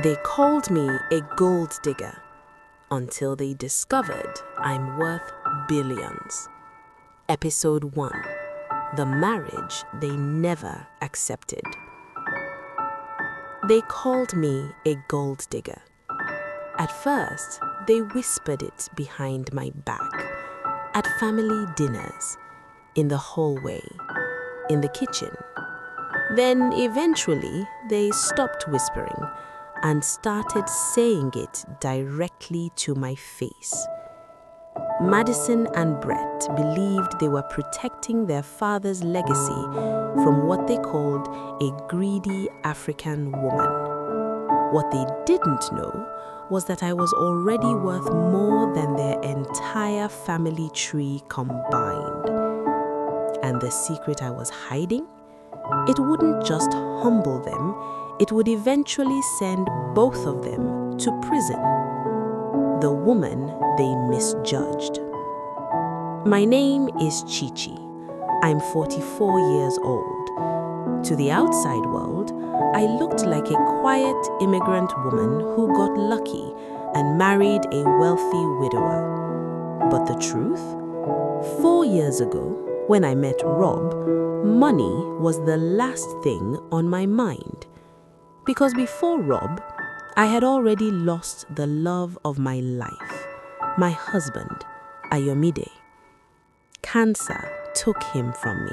They called me a gold digger until they discovered I'm worth billions. Episode 1. The marriage they never accepted. They called me a gold digger. At first, they whispered it behind my back, at family dinners, in the hallway, in the kitchen. Then eventually, they stopped whispering and started saying it directly to my face. Madison and Brett believed they were protecting their father's legacy from what they called a greedy African woman. What they didn't know was that I was already worth more than their entire family tree combined. And the secret I was hiding? It wouldn't just humble them, it would eventually send both of them to prison. The woman they misjudged. My name is Chichi. I'm 44 years old. To the outside world, I looked like a quiet immigrant woman who got lucky and married a wealthy widower. But the truth? 4 years ago, when I met Rob, money was the last thing on my mind. Because before Rob, I had already lost the love of my life, my husband, Ayomide. Cancer took him from me.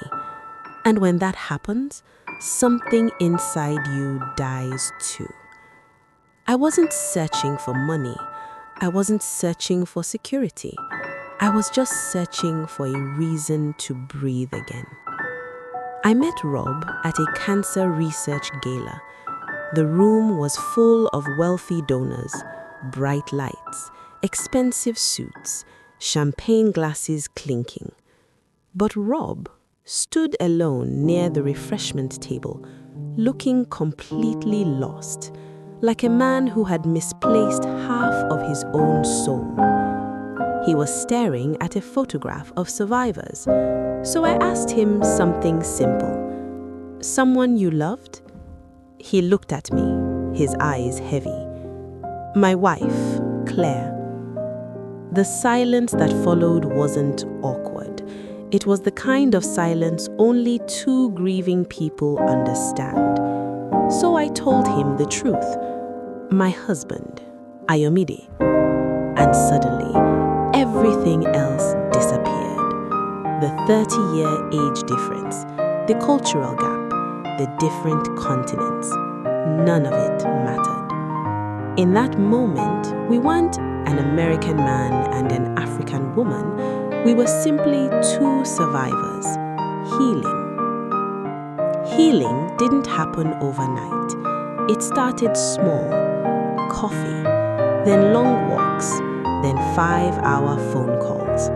And when that happens, something inside you dies too. I wasn't searching for money. I wasn't searching for security. I was just searching for a reason to breathe again. I met Rob at a cancer research gala. The room was full of wealthy donors, bright lights, expensive suits, champagne glasses clinking. But Rob stood alone near the refreshment table, looking completely lost, like a man who had misplaced half of his own soul. He was staring at a photograph of survivors, so I asked him something simple. Someone you loved? He looked at me, his eyes heavy. My wife, Claire. The silence that followed wasn't awkward. It was the kind of silence only two grieving people understand. So I told him the truth. My husband, Ayomide. And suddenly, everything else disappeared. The 30-year age difference, the cultural gap, the different continents. None of it mattered. In that moment, we weren't an American man and an African woman. We were simply two survivors, healing. Healing didn't happen overnight. It started small, coffee, then long walks, then 5-hour phone calls.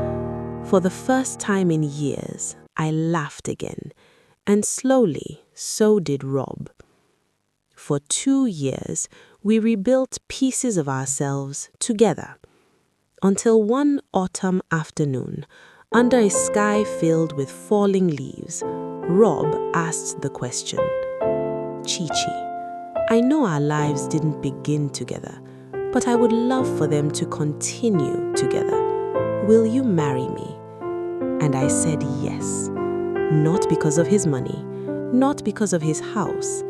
For the first time in years, I laughed again, and slowly, so did Rob. For 2 years, we rebuilt pieces of ourselves together. Until one autumn afternoon, under a sky filled with falling leaves, Rob asked the question, Chichi, I know our lives didn't begin together, but I would love for them to continue together. Will you marry me? And I said yes. Not because of his money, not because of his house.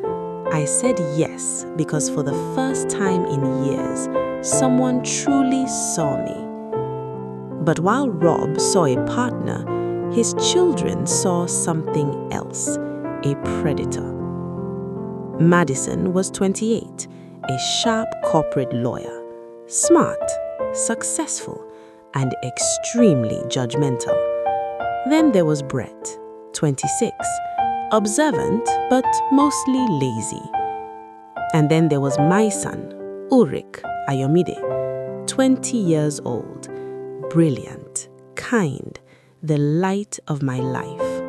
I said yes because for the first time in years, someone truly saw me. But while Rob saw a partner, his children saw something else, a predator. Madison was 28, a sharp corporate lawyer, smart, successful, and extremely judgmental. Then there was Brett, 26, observant but mostly lazy. And then there was my son, Ulrich Ayomide, 20 years old, brilliant, kind, the light of my life.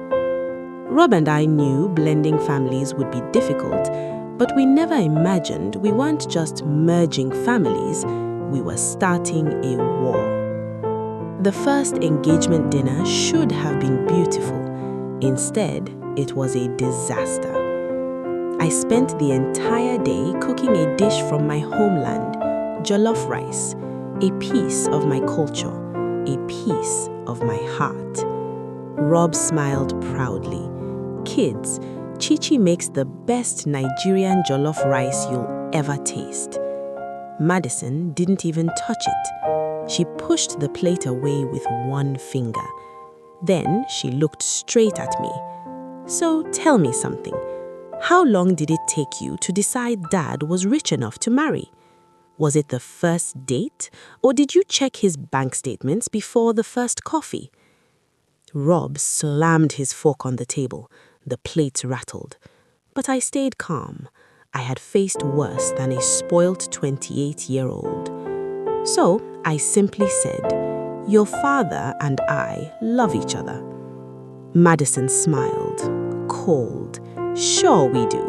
Rob and I knew blending families would be difficult, but we never imagined we weren't just merging families, we were starting a war. The first engagement dinner should have been beautiful. Instead, it was a disaster. I spent the entire day cooking a dish from my homeland, jollof rice, a piece of my culture, a piece of my heart. Rob smiled proudly. Kids, Chichi makes the best Nigerian jollof rice you'll ever taste. Madison didn't even touch it. She pushed the plate away with one finger. Then she looked straight at me. So tell me something. How long did it take you to decide Dad was rich enough to marry? Was it the first date, or did you check his bank statements before the first coffee? Rob slammed his fork on the table. The plate rattled. But I stayed calm. I had faced worse than a spoilt 28-year-old. So I simply said, "Your father and I love each other." Madison smiled, cold. "Sure we do.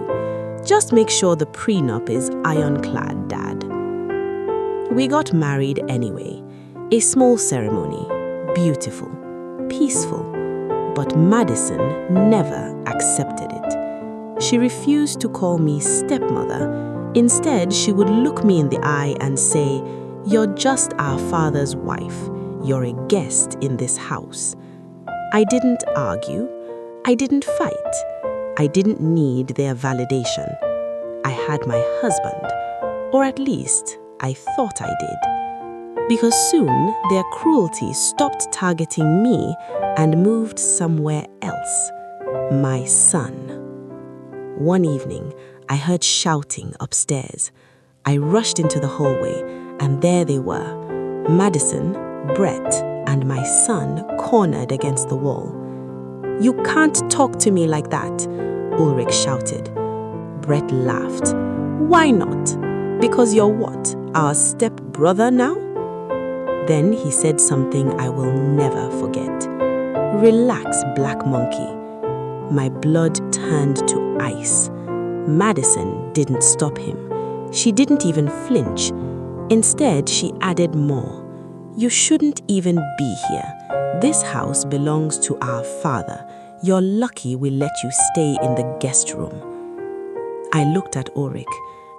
Just make sure the prenup is ironclad, Dad." We got married anyway. A small ceremony, beautiful, peaceful. But Madison never accepted it. She refused to call me stepmother. Instead, she would look me in the eye and say, "You're just our father's wife. You're a guest in this house." I didn't argue. I didn't fight. I didn't need their validation. I had my husband, or at least I thought I did. Because soon their cruelty stopped targeting me and moved somewhere else. My son. One evening, I heard shouting upstairs. I rushed into the hallway, and there they were, Madison, Brett, and my son cornered against the wall. "You can't talk to me like that," Ulrich shouted. Brett laughed. "Why not? Because you're what, our step-brother now?" Then he said something I will never forget. "Relax, black monkey." My blood turned to ice. Madison didn't stop him. She didn't even flinch. Instead, she added more. "You shouldn't even be here. This house belongs to our father. You're lucky we let you stay in the guest room." I looked at Ulrich,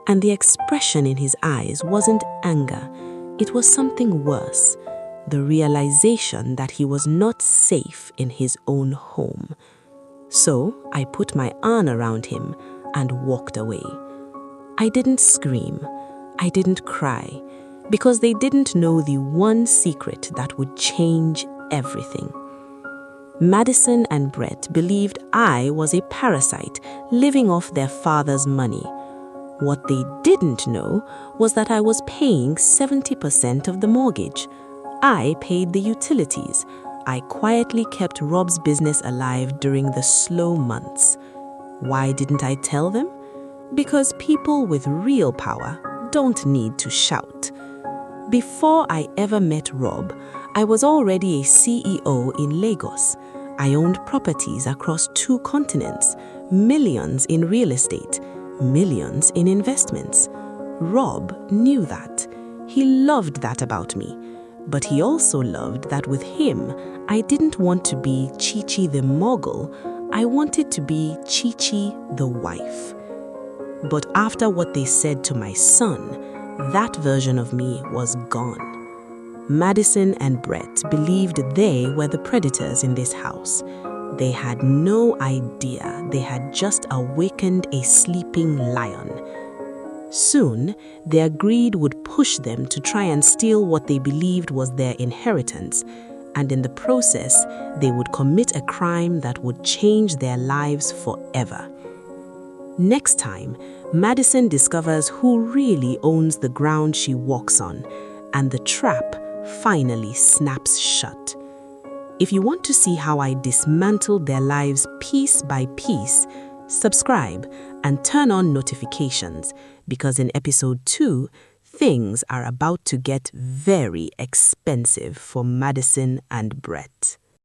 and the expression in his eyes wasn't anger. It was something worse, the realization that he was not safe in his own home. So I put my arm around him and walked away. I didn't scream. I didn't cry, because they didn't know the one secret that would change everything. Madison and Brett believed I was a parasite living off their father's money. What they didn't know was that I was paying 70% of the mortgage. I paid the utilities. I quietly kept Rob's business alive during the slow months. Why didn't I tell them? Because people with real power don't need to shout. Before I ever met Rob, I was already a CEO in Lagos. I owned properties across 2 continents, millions in real estate, millions in investments. Rob knew that. He loved that about me. But he also loved that with him, I didn't want to be Chichi the mogul. I wanted to be Chichi the wife. But after what they said to my son, that version of me was gone. Madison and Brett believed they were the predators in this house. They had no idea they had just awakened a sleeping lion. Soon, their greed would push them to try and steal what they believed was their inheritance, and in the process, they would commit a crime that would change their lives forever. Next time, Madison discovers who really owns the ground she walks on, and the trap finally snaps shut. If you want to see how I dismantled their lives piece by piece, subscribe and turn on notifications, because in episode 2, things are about to get very expensive for Madison and Brett.